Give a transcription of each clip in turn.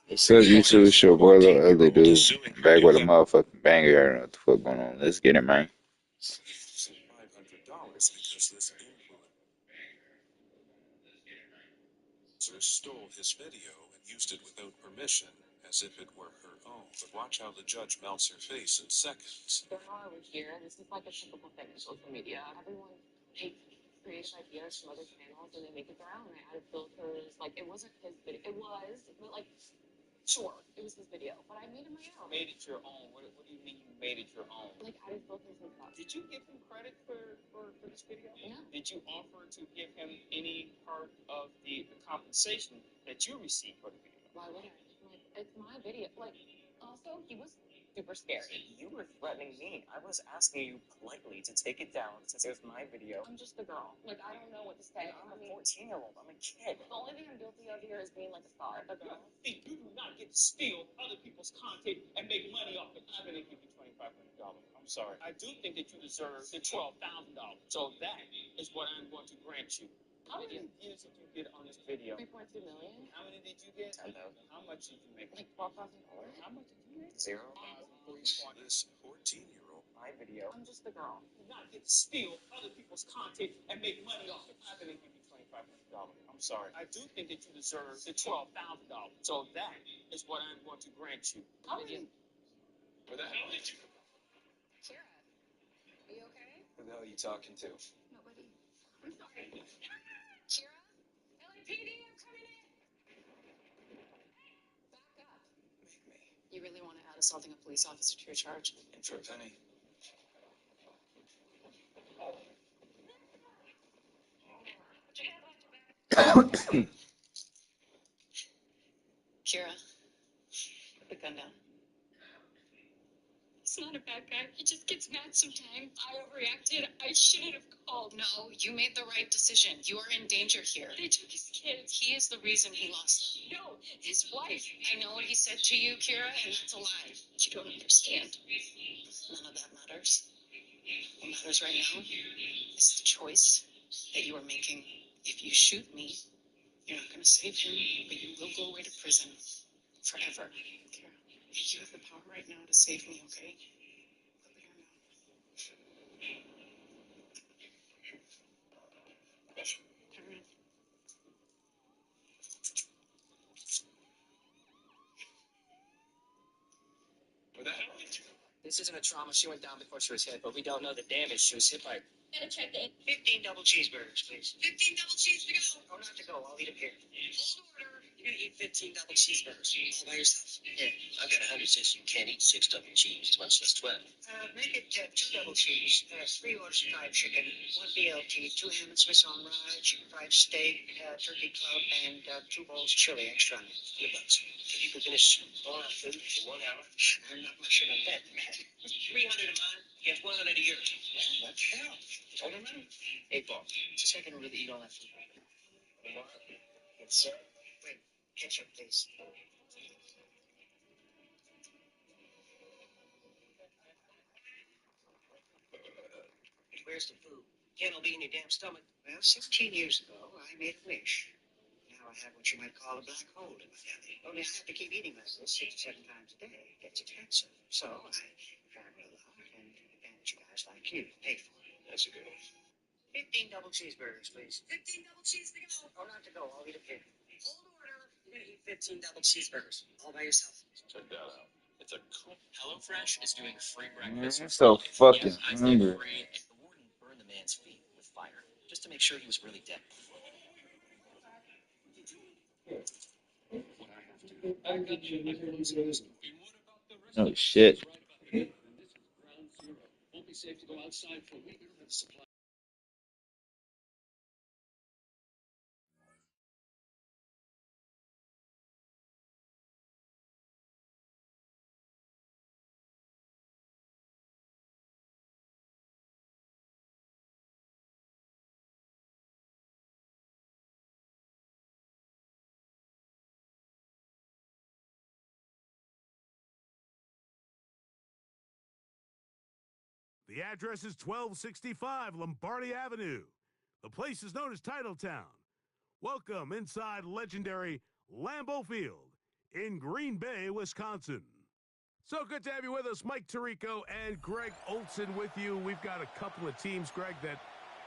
What's up, YouTube? It's your boy, little ugly dude. Back with a motherfucking banger. I don't know what the fuck going on. Let's get it, man. Man, I'm so fucking hungry. Oh shit. The address is 1265 Lombardi Avenue. The place is known as Titletown. Welcome inside legendary Lambeau Field in Green Bay, Wisconsin. So good to have you with us. Mike Tirico and Greg Olson with you. We've got a couple of teams, Greg, that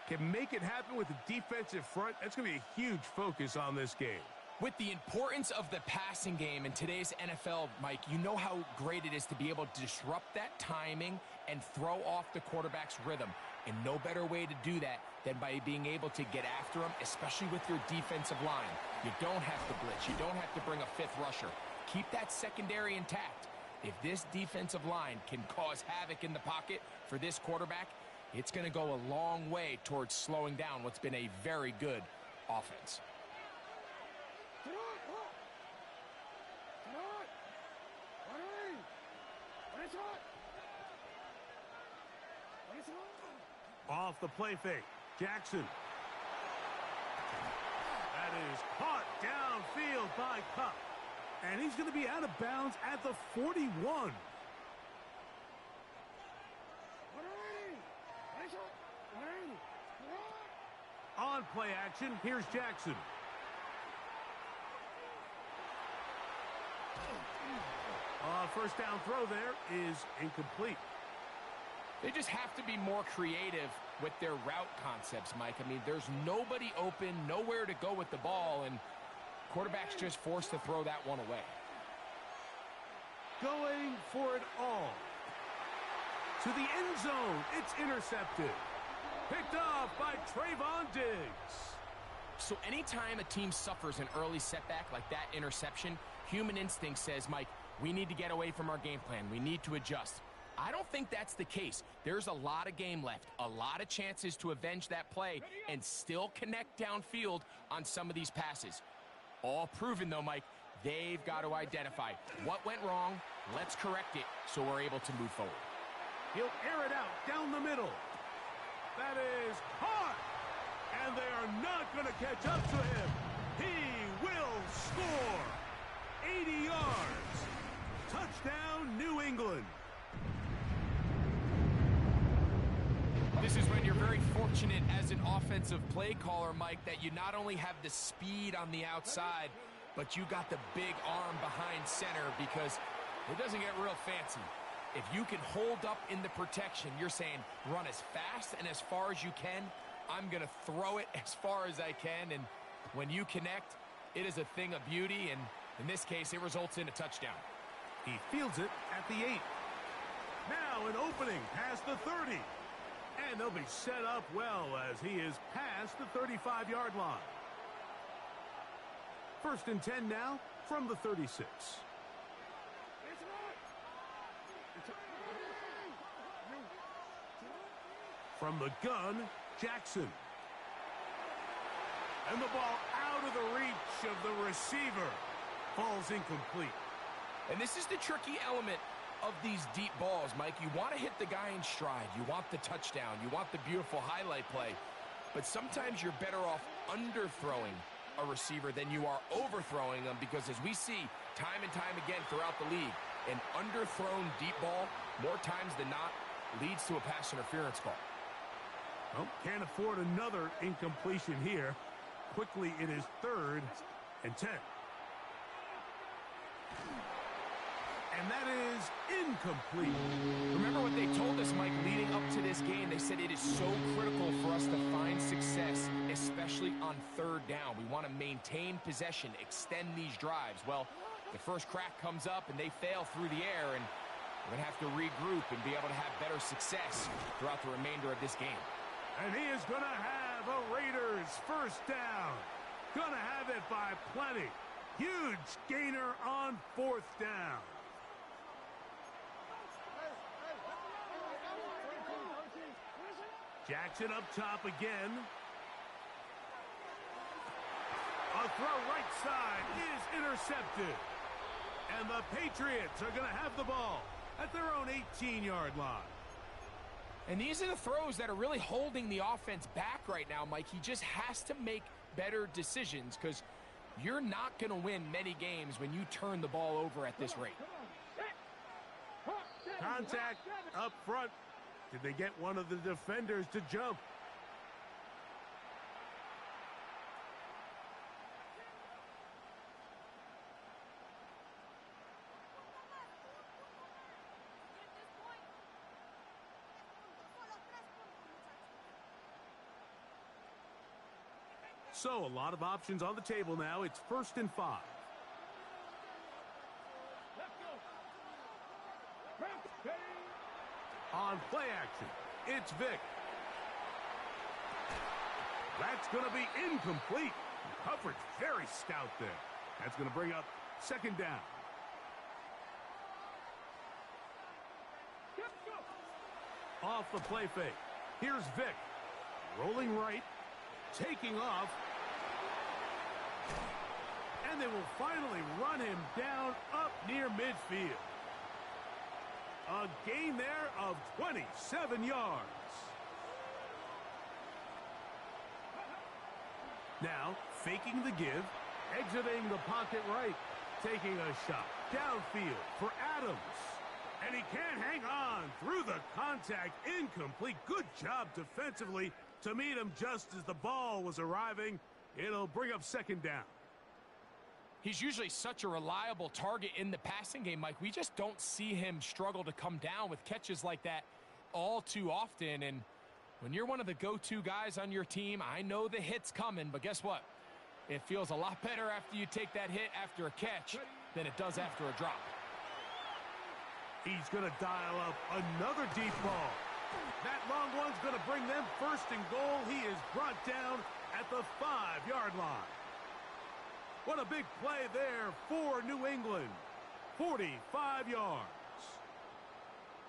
can make it happen with the defensive front. That's going to be a huge focus on this game. With the importance of the passing game in today's NFL, Mike, you know how great it is to be able to disrupt that timing and throw off the quarterback's rhythm. And no better way to do that than by being able to get after him, especially with your defensive line. You don't have to blitz. You don't have to bring a fifth rusher. Keep that secondary intact. If this defensive line can cause havoc in the pocket for this quarterback, it's going to go a long way towards slowing down what's been a very good offense. Off the play fake, Jackson. That is caught downfield by Kupp. And he's going to be out of bounds at the 41. On play action, here's Jackson. First down throw there is incomplete. They just have to be more creative with their route concepts, Mike. I mean, there's nobody open, nowhere to go with the ball, and quarterback's just forced to throw that one away. Going for it all. To the end zone, it's intercepted. Picked off by Trayvon Diggs. So anytime a team suffers an early setback like that interception, human instinct says, Mike, we need to get away from our game plan. We need to adjust. I don't think that's the case. There's a lot of game left, a lot of chances to avenge that play and still connect downfield on some of these passes. All proven, though, Mike, they've got to identify what went wrong. Let's correct it so we're able to move forward. He'll air it out down the middle. That is caught. And they are not going to catch up to him. He will score. 80 yards. Touchdown, New England. This is when you're very fortunate as an offensive play caller, Mike, that you not only have the speed on the outside, but you got the big arm behind center, because it doesn't get real fancy. If you can hold up in the protection, you're saying run as fast and as far as you can. I'm going to throw it as far as I can, and when you connect, it is a thing of beauty, and in this case, it results in a touchdown. He fields it at the 8. Now an opening past the 30. And they'll be set up well as he is past the 35-yard line. First and 10 now from the 36. From the gun, Jackson. And the ball out of the reach of the receiver. Falls incomplete. And this is the tricky element of these deep balls, Mike. You want to hit the guy in stride. You want the touchdown. You want the beautiful highlight play. But sometimes you're better off underthrowing a receiver than you are overthrowing them, because as we see time and time again throughout the league, an underthrown deep ball, more times than not, leads to a pass interference call. Well, can't afford another incompletion here. Quickly, it is 3rd and 10. And that is incomplete. Remember what they told us, Mike, leading up to this game? They said it is so critical for us to find success, especially on 3rd down. We want to maintain possession, extend these drives. Well, the first crack comes up and they fail through the air, and we're going to have to regroup and be able to have better success throughout the remainder of this game. And he is going to have a Raiders first down. Going to have it by plenty. Huge gainer on 4th down. Jackson up top again. A throw right side is intercepted. And the Patriots are going to have the ball at their own 18-yard line. And these are the throws that are really holding the offense back right now, Mike. He just has to make better decisions, because you're not going to win many games when you turn the ball over at this rate. Contact up front. Did they get one of the defenders to jump? So, a lot of options on the table now. It's 1st and 5. On play action, it's Vick. That's going to be incomplete. Coverage very stout there. That's going to bring up 2nd down. Off the play fake. Here's Vick. Rolling right. Taking off. And they will finally run him down up near midfield. A gain there of 27 yards. Now, faking the give, exiting the pocket right, taking a shot downfield for Adams. And he can't hang on through the contact. Incomplete. Good job defensively to meet him just as the ball was arriving. It'll bring up 2nd down. He's usually such a reliable target in the passing game, Mike. We just don't see him struggle to come down with catches like that all too often. And when you're one of the go-to guys on your team, I know the hit's coming, but guess what? It feels a lot better after you take that hit after a catch than it does after a drop. He's going to dial up another deep ball. That long one's going to bring them 1st and goal. He is brought down at the 5-yard line. What a big play there for New England. 45 yards.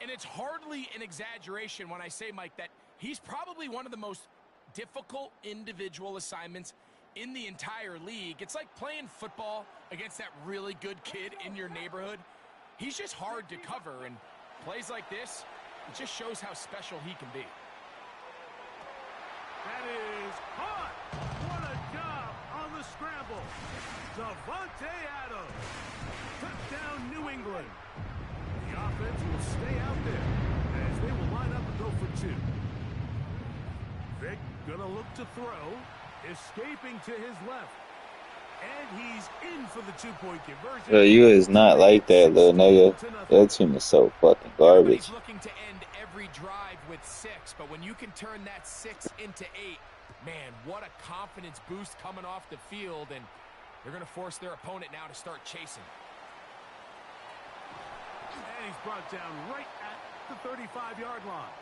And it's hardly an exaggeration when I say, Mike, that he's probably one of the most difficult individual assignments in the entire league. It's like playing football against that really good kid in your neighborhood. He's just hard to cover, and plays like this, it just shows how special he can be. That is caught. What a job on the scramble. Davante Adams. Touchdown, New England. The offense will stay out there as they will line up and go for 2. Vick gonna look to throw. Escaping to his left. And he's in for the 2-point conversion. Bro, you is not like that, little nigga. That team is so fucking garbage. Everybody's looking to end every drive with 6, but when you can turn that 6 into 8, man, what a confidence boost coming off the field, and they're going to force their opponent now to start chasing. And he's brought down right at the 35-yard line.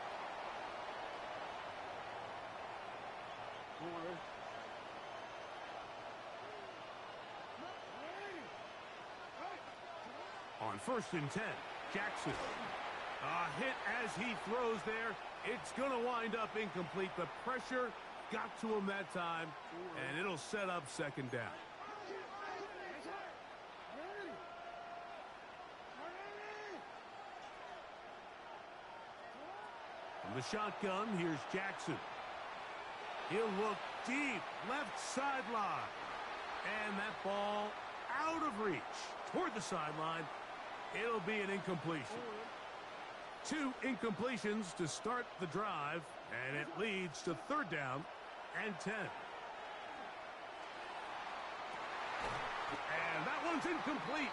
On 1st and 10, Jackson. A hit as he throws there. It's going to wind up incomplete. The pressure got to him that time, and it'll set up 2nd down. From the shotgun, here's Jackson. He'll look deep, left sideline. And that ball out of reach toward the sideline. It'll be an incompletion. 2 incompletions to start the drive, and it leads to 3rd down and 10. And that one's incomplete.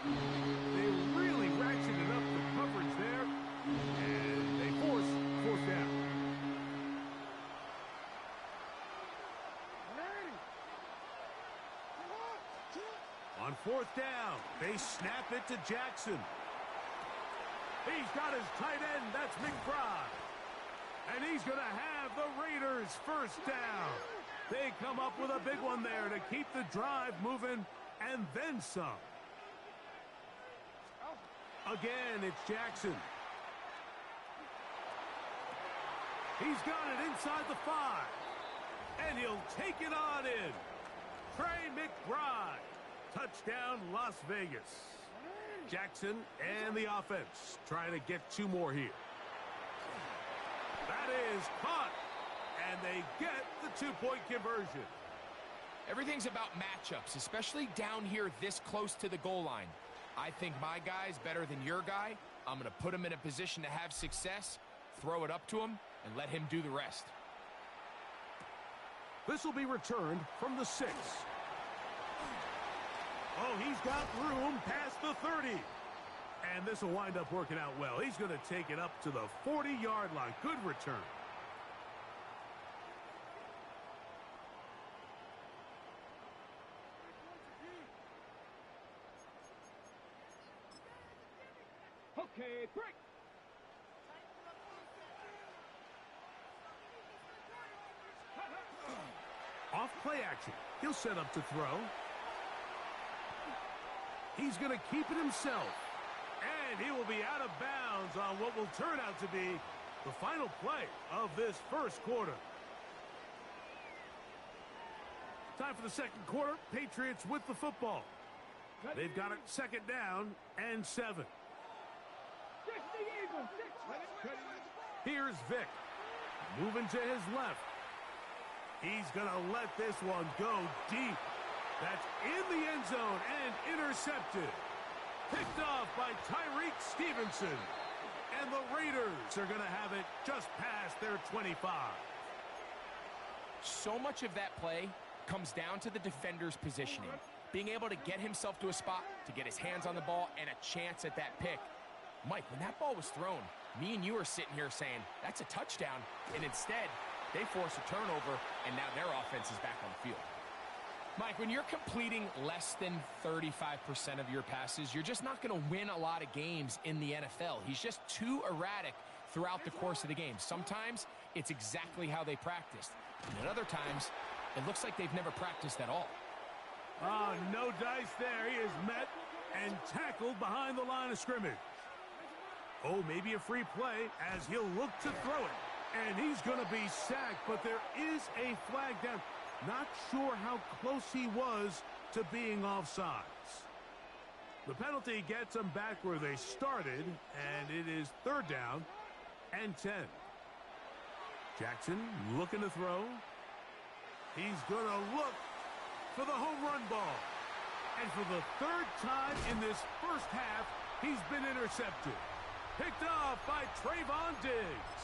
They really ratcheted up the coverage there, and they force 4th down. On 4th down, they snap it to Jackson. He's got his tight end. That's McBride. And he's going to have the Raiders 1st down. They come up with a big one there to keep the drive moving and then some. Again, it's Jackson. He's got it inside the 5. And he'll take it on in. Trey McBride. Touchdown, Las Vegas. Jackson and the offense trying to get 2 more here. That is caught, and they get the 2-point conversion. Everything's about matchups, especially down here this close to the goal line. I think my guy's better than your guy. I'm going to put him in a position to have success, throw it up to him, and let him do the rest. This will be returned from the 6. Oh, he's got room past the 30. And this will wind up working out well. He's going to take it up to the 40-yard line. Good return. Off play action. He'll set up to throw. He's going to keep it himself. And he will be out of bounds on what will turn out to be the final play of this first quarter. Time for the second quarter. Patriots with the football. They've got it second down and 7. Here's Vic. Moving to his left. He's going to let this one go deep. That's in the end zone and intercepted. Picked off by Tyreek Stevenson. And the Raiders are going to have it just past their 25. So much of that play comes down to the defender's positioning. Being able to get himself to a spot, to get his hands on the ball, and a chance at that pick. Mike, when that ball was thrown, me and you are sitting here saying, that's a touchdown. And instead, they force a turnover, and now their offense is back on the field. Mike, when you're completing less than 35% of your passes, you're just not going to win a lot of games in the NFL. He's just too erratic throughout the course of the game. Sometimes it's exactly how they practiced. And at other times, it looks like they've never practiced at all. Oh, no dice there. He is met and tackled behind the line of scrimmage. Oh, maybe a free play as he'll look to throw it. And he's going to be sacked, but there is a flag down. Not sure how close he was to being offsides. The penalty gets them back where they started, and it is third down and 10. Jackson looking to throw. He's going to look for the home run ball. And for the third time in this first half, he's been intercepted. Picked off by Trayvon Diggs.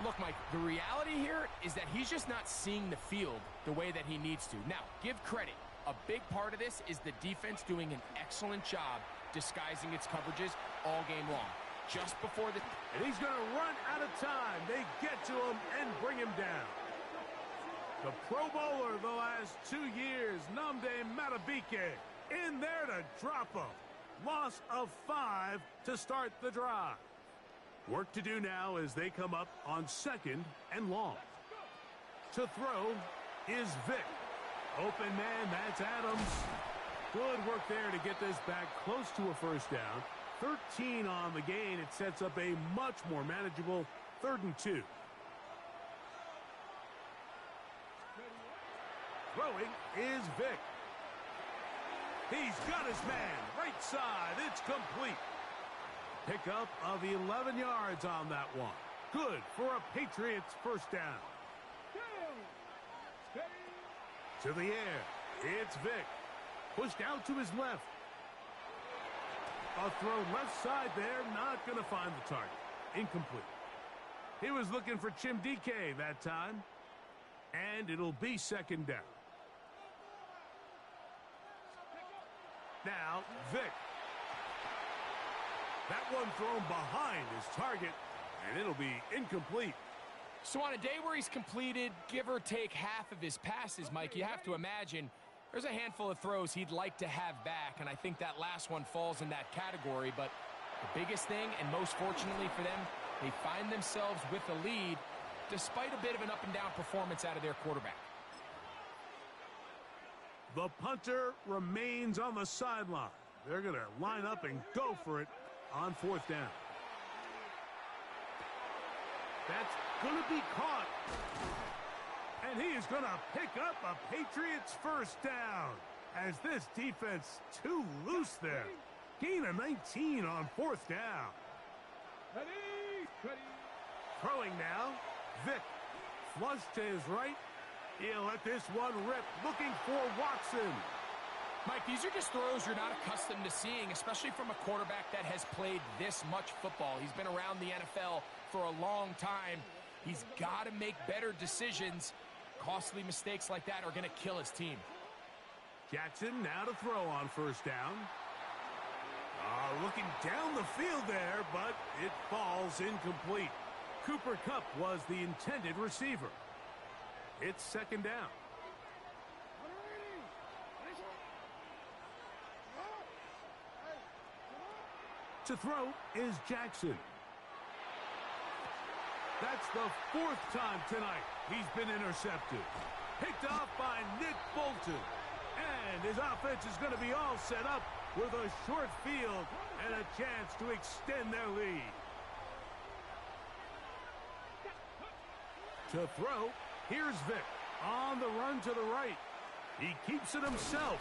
Look, Mike, the reality here is that he's just not seeing the field the way that he needs to. Now, give credit. A big part of this is the defense doing an excellent job disguising its coverages all game long. Just before the... And he's going to run out of time. They get to him and bring him down. The Pro Bowler the last 2 years, Nnamdi Madubuike, in there to drop him. Loss of 5 to start the drive. Work to do now as they come up on second and long. To throw is Vic. Open man, that's Adams. Good work there to get this back close to a first down. 13 on the gain. It sets up a much more manageable 3rd and 2. Throwing is Vic. He's got his man. Right side. It's complete. Pickup of 11 yards on that one. Good for a Patriots first down. To the air. It's Vic. Pushed out to his left. A throw left side there. Not going to find the target. Incomplete. He was looking for Chim DK that time. And it'll be second down. Now, Vic. That one thrown behind his target, and it'll be incomplete. So on a day where he's completed, give or take half of his passes, Mike, you have to imagine there's a handful of throws he'd like to have back, and I think that last one falls in that category. But the biggest thing, and most fortunately for them, they find themselves with the lead despite a bit of an up-and-down performance out of their quarterback. The punter remains on the sideline. They're going to line up and go for it on 4th down. That's going to be caught. And he is going to pick up a Patriots first down as this defense too loose there. Gain of 19 on 4th down. Throwing now. Vic. Flush to his right. He'll let this one rip. Looking for Watson. Mike, these are just throws you're not accustomed to seeing, especially from a quarterback that has played this much football. He's been around the NFL for a long time. He's got to make better decisions. Costly mistakes like that are going to kill his team. Jackson now to throw on first down. Looking down the field there, but it falls incomplete. Cooper Kupp was the intended receiver. It's second down. To throw is Jackson. That's the 4th time tonight he's been intercepted. Picked off by Nick Bolton. And his offense is going to be all set up with a short field and a chance to extend their lead. To throw, here's Vic on the run to the right. He keeps it himself.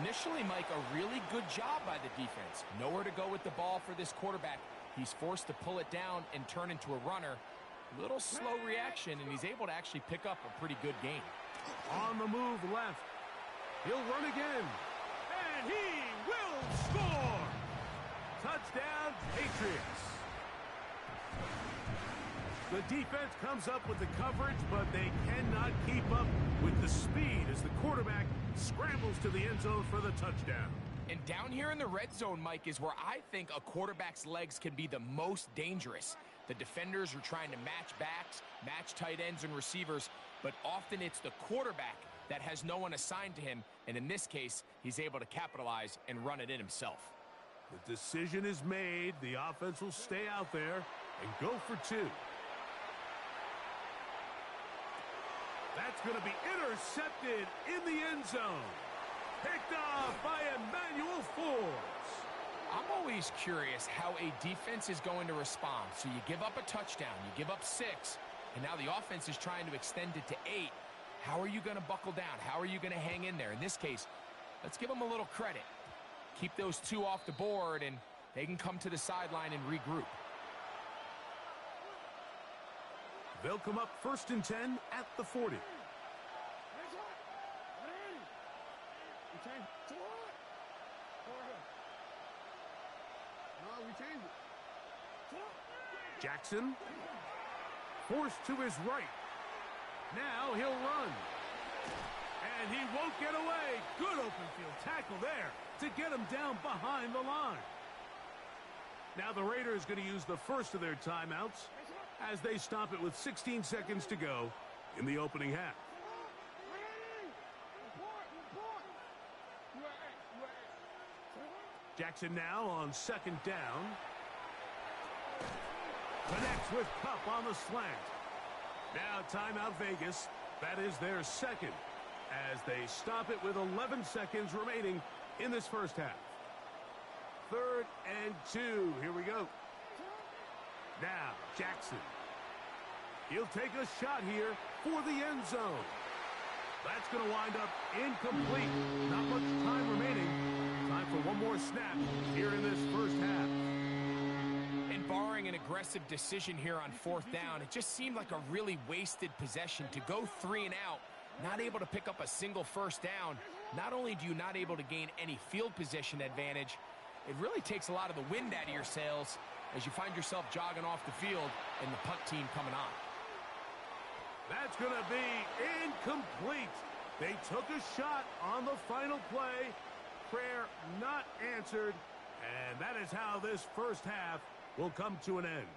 Initially, Mike, a really good job by the defense. Nowhere to go with the ball for this quarterback. He's forced to pull it down and turn into a runner. Little slow reaction, and he's able to actually pick up a pretty good game. On the move left. He'll run again. And he will score! Touchdown, Patriots. The defense comes up with the coverage, but they cannot keep up with the speed as the quarterback scrambles to the end zone for the touchdown. And down here in the red zone, Mike, is where I think a quarterback's legs can be the most dangerous. The defenders are trying to match backs, match tight ends and receivers, but often it's the quarterback that has no one assigned to him, and in this case, he's able to capitalize and run it in himself. The decision is made. The offense will stay out there and go for 2. That's going to be intercepted in the end zone. Picked off by Emmanuel Forbes. I'm always curious how a defense is going to respond. So you give up a touchdown, you give up 6, and now the offense is trying to extend it to 8. How are you going to buckle down? How are you going to hang in there? In this case, let's give them a little credit. Keep those 2 off the board, and they can come to the sideline and regroup. They'll come up 1st and 10 at the 40. Jackson forced to his right. Now he'll run. And he won't get away. Good open field tackle there to get him down behind the line. Now the Raiders going to use the first of their timeouts as they stop it with 16 seconds to go in the opening half. Jackson now on 2nd down. Connects with Kupp on the slant. Now timeout Vegas. That is their 2nd as they stop it with 11 seconds remaining in this first half. 3rd and 2. Here we go. Now Jackson. He'll take a shot here for the end zone. That's going to wind up incomplete. Not much time remaining. Time for one more snap here in this first half. And barring an aggressive decision here on 4th down, it just seemed like a really wasted possession to go 3 and out, not able to pick up a single first down. Not only do you not able to gain any field position advantage, it really takes a lot of the wind out of your sails as you find yourself jogging off the field and the punt team coming on. That's going to be incomplete. They took a shot on the final play. Prayer not answered. And that is how this first half will come to an end.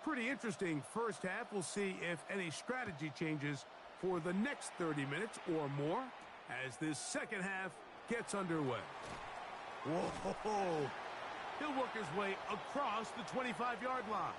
Pretty interesting first half. We'll see if any strategy changes for the next 30 minutes or more as this second half gets underway. Whoa! He'll work his way across the 25-yard line.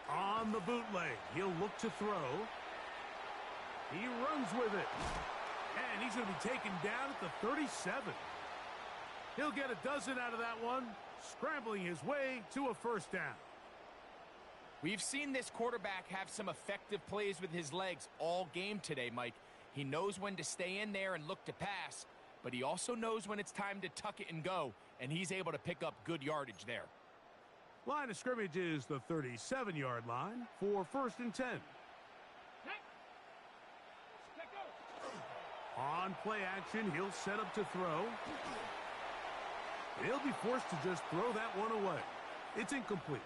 On the bootleg, he'll look to throw. He runs with it. And he's going to be taken down at the 37. He'll get a dozen out of that one, scrambling his way to a first down. We've seen this quarterback have some effective plays with his legs all game today, Mike. He knows when to stay in there and look to pass, but he also knows when it's time to tuck it and go, and he's able to pick up good yardage there. Line of scrimmage is the 37-yard line for 1st and 10. On play action, he'll set up to throw. He'll be forced to just throw that one away. It's incomplete.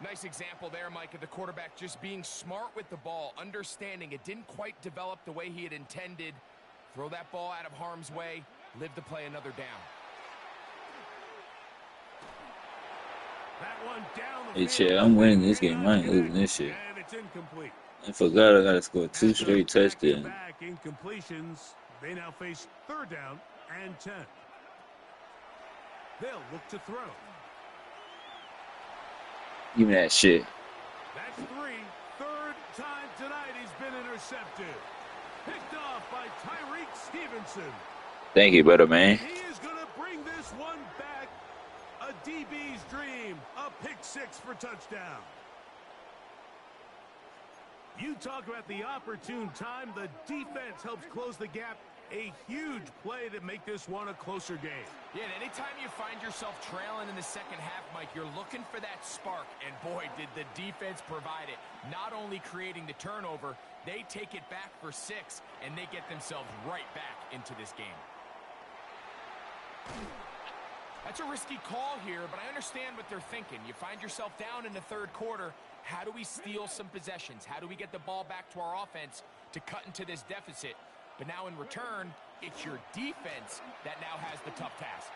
Nice example there, Mike, of the quarterback just being smart with the ball, understanding it didn't quite develop the way he had intended. Throw that ball out of harm's way, live to play another down. That one down the Hey, field. Chad, I'm winning this game. I ain't losing this shit. And it's incomplete. I forgot I gotta score 2 straight touchdowns. Back incompletions. They now face 3rd down and 10. They'll look to throw. Give me that shit. That's 3. 3rd time tonight he's been intercepted. Picked off by Tyreek Stevenson. Thank you, brother, man. He is going to bring this one back. A DB's dream. A pick 6 for touchdown. You talk about the opportune time. The defense helps close the gap. A huge play to make this one a closer game. Yeah, and anytime you find yourself trailing in the second half, Mike, you're looking for that spark. And boy, did the defense provide it. Not only creating the turnover, they take it back for 6, and they get themselves right back into this game. That's a risky call here, but I understand what they're thinking. You find yourself down in the 3rd quarter. How do we steal some possessions? How do we get the ball back to our offense to cut into this deficit? But now in return, it's your defense that now has the tough task.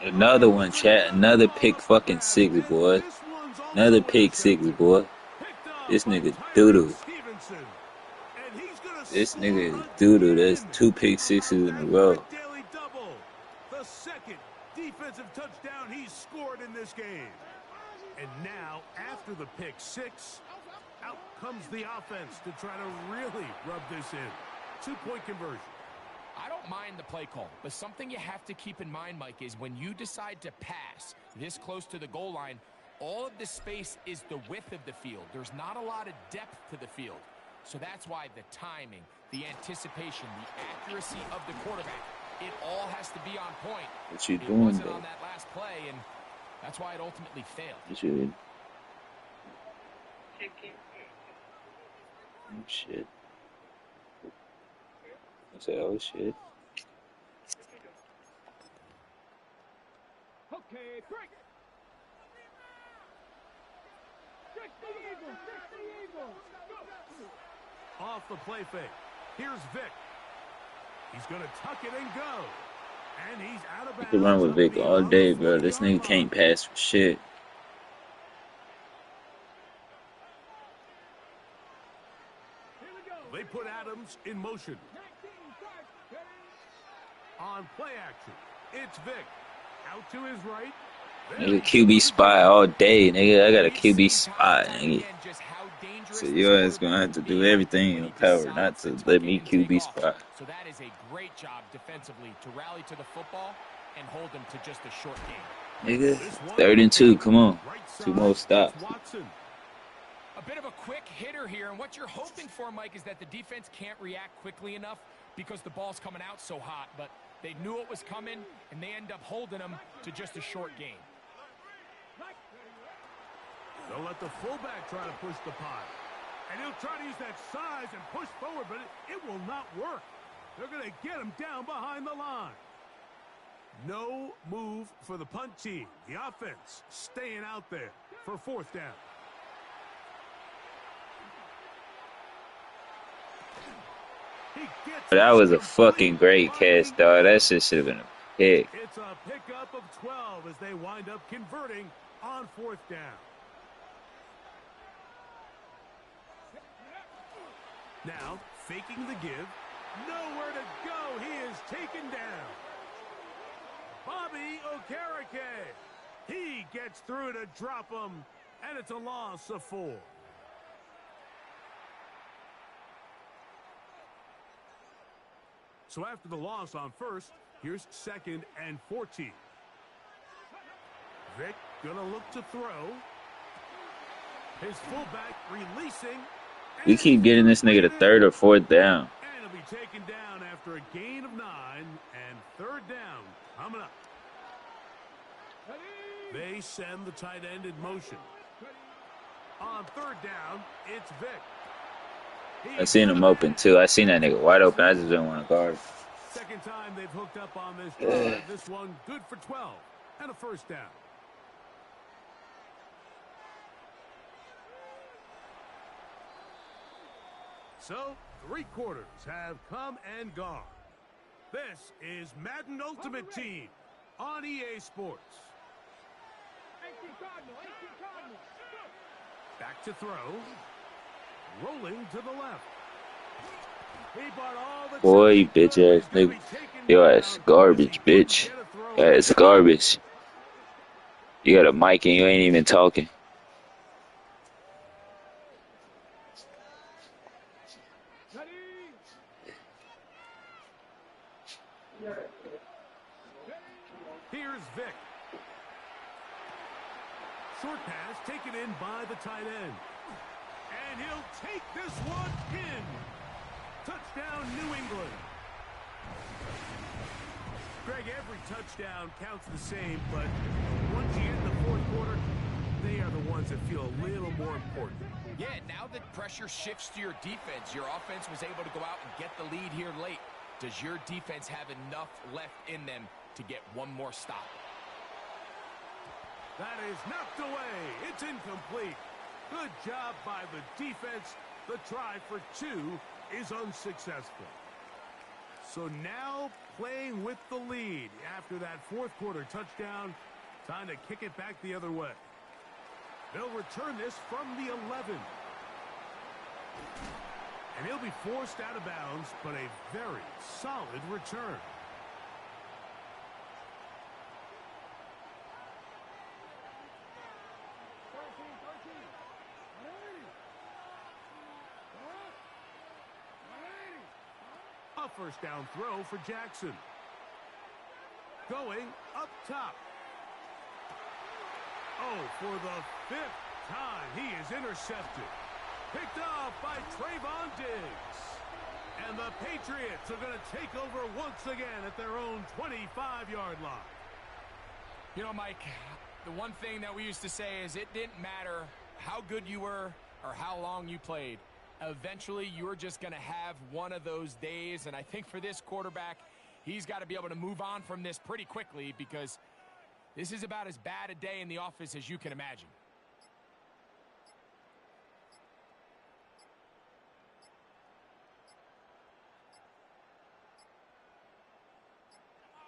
Another one, chat. Another pick fucking 6, boy. Another pick 6, boy. This nigga doo-doo. This nigga is doo-doo. That's 2 pick 6s in a row. The 2nd defensive touchdown he's scored in this game. And now, after the pick 6, out comes the offense to try to really rub this in. 2-point conversion. I don't mind the play call, but something you have to keep in mind, Mike, is when you decide to pass this close to the goal line, all of the space is the width of the field. There's not a lot of depth to the field. So that's why the timing, the anticipation, the accuracy of the quarterback, it all has to be on point. What you It doing, wasn't bro? on that last play, and that's why it ultimately failed. What you... Oh, shit. I said, oh, shit. Okay, break. Off the play fake. Here's Vic. He's going to tuck it and go. And he's out of bounds. You can run with Vic all day, bro. This nigga can't pass for shit. They put Adams in motion. On play action, it's Vic. Out to his right. Nigga, QB spy all day, nigga. I got a QB spy, nigga. So your ass gonna have to do everything in your power not to let me QB spy. So that is a great job defensively to rally to the football and hold them to just a short game. Nigga, 3rd and 2, come on. 2 more stops. A bit of a quick hitter here, and what you're hoping for, Mike, is that the defense can't react quickly enough because the ball's coming out so hot, but they knew it was coming, and they end up holding them to just a short gain. They'll let the fullback try to push the pot. And he'll try to use that size and push forward, but it will not work. They're going to get him down behind the line. No move for the punt team. The offense staying out there for fourth down. That was a fucking great catch, dog. That shit should have been a pick. It's a pickup of 12 as they wind up converting on fourth down. Now, faking the give. Nowhere to go. He is taken down. Bobby Okereke. He gets through to drop him, and it's a loss of 4. So after the loss on first, here's 2nd and 14. Vic gonna look to throw. His fullback releasing. We keep getting this nigga to 3rd or 4th down. And he'll be taken down after a gain of 9 and 3rd down coming up. They send the tight end in motion. On 3rd down, it's Vic. I seen him open too. I seen that nigga wide open. I just didn't want to guard. Second time they've hooked up on this drive. This one good for 12 and a first down. So, 3 quarters have come and gone. This is Madden Ultimate Team on EA Sports. Back to throw. Rolling to the left. He bought all the Boy, you bitch ass nigga. Your ass garbage, bitch. Your ass garbage. You got a mic and you ain't even talking. Here's Vic. Short pass taken in by the tight end. And he'll take this one in. Touchdown, New England. Greg, every touchdown counts the same, but once you get in the fourth quarter, they are the ones that feel a little more important. Yeah, now that pressure shifts to your defense, your offense was able to go out and get the lead here late. Does your defense have enough left in them to get one more stop? That is knocked away. It's incomplete. Good job by the defense. The try for 2 is unsuccessful. So now playing with the lead after that fourth quarter touchdown. Time to kick it back the other way. They'll return this from the 11. And he'll be forced out of bounds, but a very solid return. A first down throw for Jackson. Going up top. Oh, for the 5th time, he is intercepted. Picked off by Trayvon Diggs. And the Patriots are going to take over once again at their own 25-yard line. You know, Mike, the one thing that we used to say is it didn't matter how good you were or how long you played. Eventually, you're just going to have one of those days. And I think for this quarterback, he's got to be able to move on from this pretty quickly because this is about as bad a day in the office as you can imagine.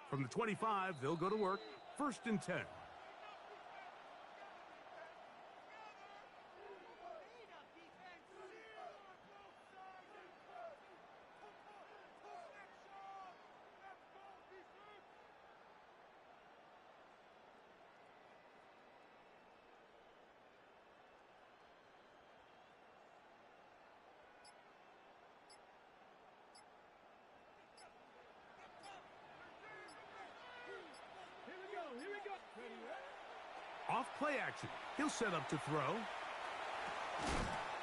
From the 25, they'll go to work. 1st and 10. Off play action. He'll set up to throw.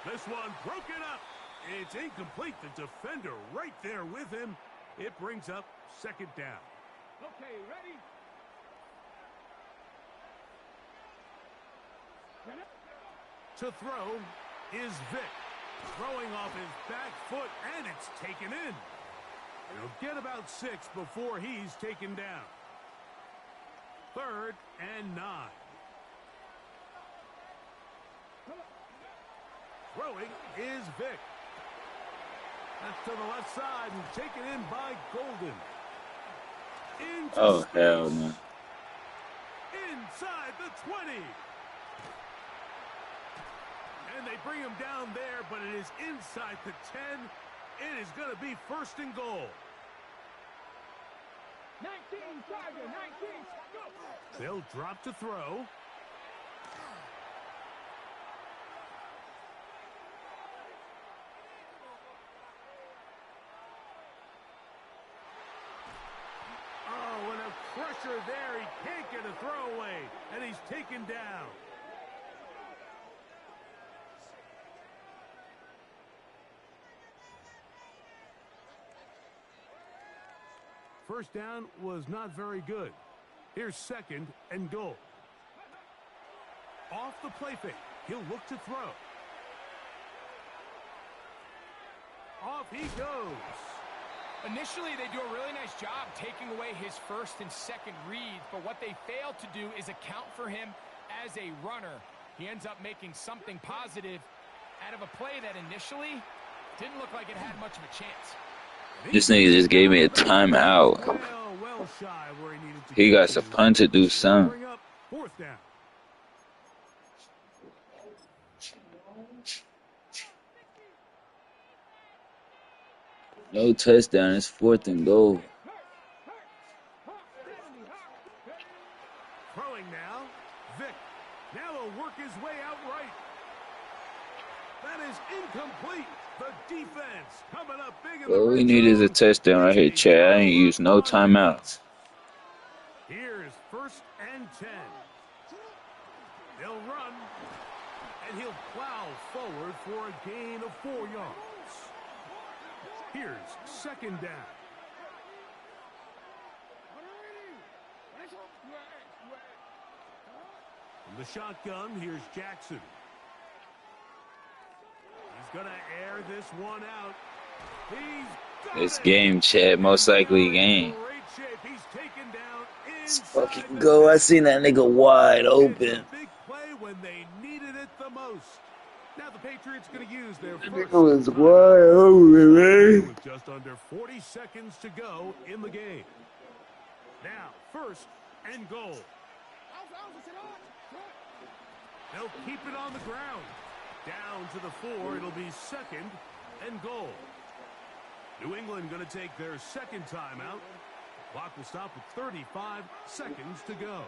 This one broken up. It's incomplete. The defender right there with him. It brings up 2nd down. Okay, ready? To throw is Vic. Throwing off his back foot, and it's taken in. He'll get about 6 before he's taken down. 3rd and 9. Throwing is Vick. That's to the left side and taken in by Golden. Into Oh, space. hell no. Inside the 20. And they bring him down there, but it is inside the 10. It is going to be 1st and goal. 19, Tiger, 19, go! They'll drop to throw. Oh, and a pressure there. He can't get a throwaway, and he's taken down. First down was not very good. Here's 2nd and goal. Off the play fake. He'll look to throw. Off he goes. Initially, they do a really nice job taking away his 1st and 2nd reads, but what they fail to do is account for him as a runner. He ends up making something positive out of a play that initially didn't look like it had much of a chance. This nigga just gave me a timeout. Well shy where he needed to He get got to. some punch to do something. Bring up 4th down. No touchdown. It's 4th and goal. Throwing now. Vick. Now he'll work his way out right. That is incomplete. The defense coming up big in the All we red need is a zone. touchdown right here, Chad. I ain't used no timeouts. Here's 1st and 10. They'll run, and he'll plow forward for a gain of 4 yards. Here's 2nd down. From the shotgun, here's Jackson. He's going to air this one out. This game, Chad, most likely game. Let's fucking go. I seen that nigga wide open. Big play when they needed it the most. Now the Patriots going to use their That first nigga was timeout. wide open, man. With just under 40 seconds to go in the game. Now, 1st and goal. They'll keep it on the ground. Down to the 4. It'll be 2nd and goal. New England going to take their 2nd timeout. Clock will stop with 35 seconds to go.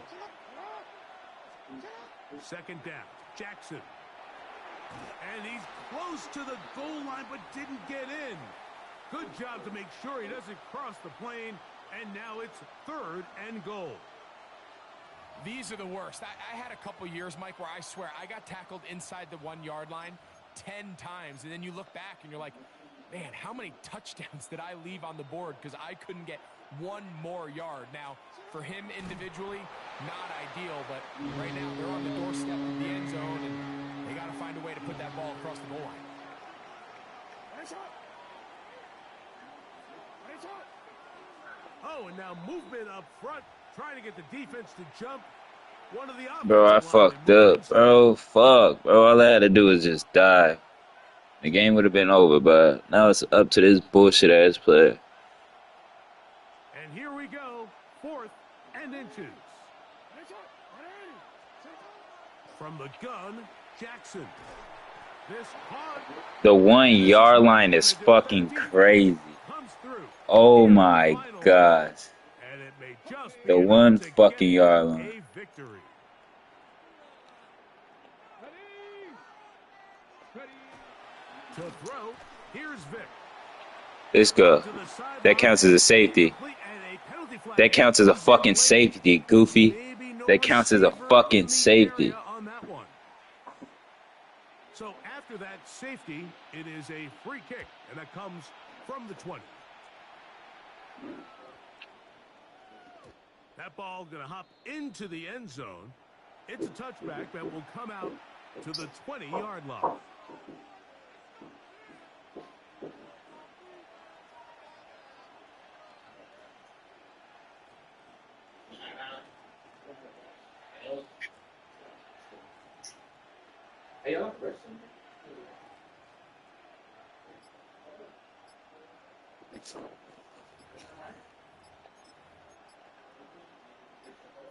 2nd down. Jackson. And he's close to the goal line but didn't get in. Good job to make sure he doesn't cross the plane. And now it's 3rd and goal. These are the worst. I had a couple years, Mike, where I swear I got tackled inside the 1-yard line 10 times. And then you look back and you're like, man, how many touchdowns did I leave on the board because I couldn't get one more yard? Now, for him individually, not ideal, but right now they're on the doorstep of the end zone, and they got to find a way to put that ball across the goal line. Oh, and now movement up front, trying to get the defense to jump. One of the Bro, I fucked up, bro. Fuck, bro. All I had to do was just die. The game would have been over, but now it's up to this bullshit ass player. And here we go, 4th and inches. From the gun, Jackson. This hard. The 1-yard line is fucking crazy. Oh my gosh. And it may just be The enough 1 to fucking get yard them line. a victory. To throw, here's Vick. Let's go. That counts as a safety. That counts as a fucking safety, goofy. That counts as a fucking safety. So after that safety, it is a free kick, and that comes from the 20. That ball going to hop into the end zone. It's a touchback that will come out to the 20-yard line.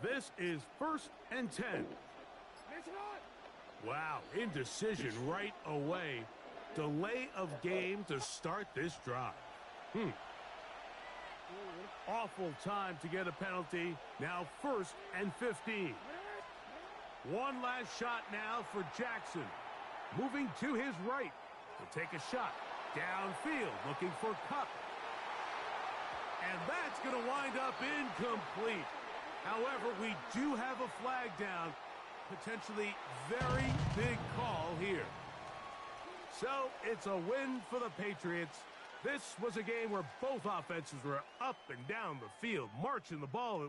This is 1st and 10. Wow, indecision right away. Delay of game to start this drive. Awful time to get a penalty. Now 1st and 15. One last shot now for Jackson. Moving to his right. He'll take a shot. Downfield looking for Cup. And that's going to wind up incomplete. However, we do have a flag down. Potentially very big call here. So it's a win for the Patriots. This was a game where both offenses were up and down the field, marching the ball.